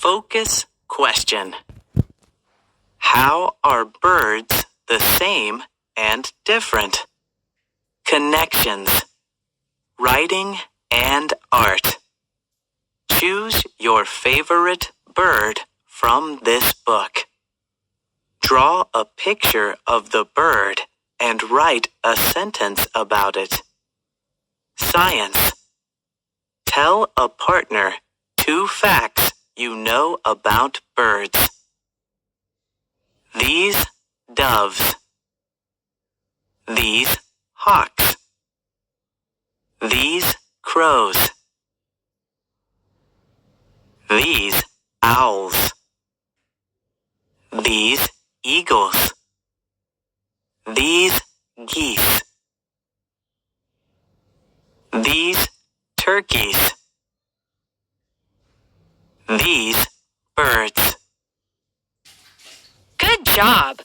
Focus question. How are birds the same and different? Connections. Writing and art. Choose your favorite bird from this book. Draw a picture of the bird and write a sentence about it. Science. Tell a partner 2 facts you know about birds. These doves. These hawks. These crows. These owls. These eagles. These geese. These turkeys. These birds. Good job!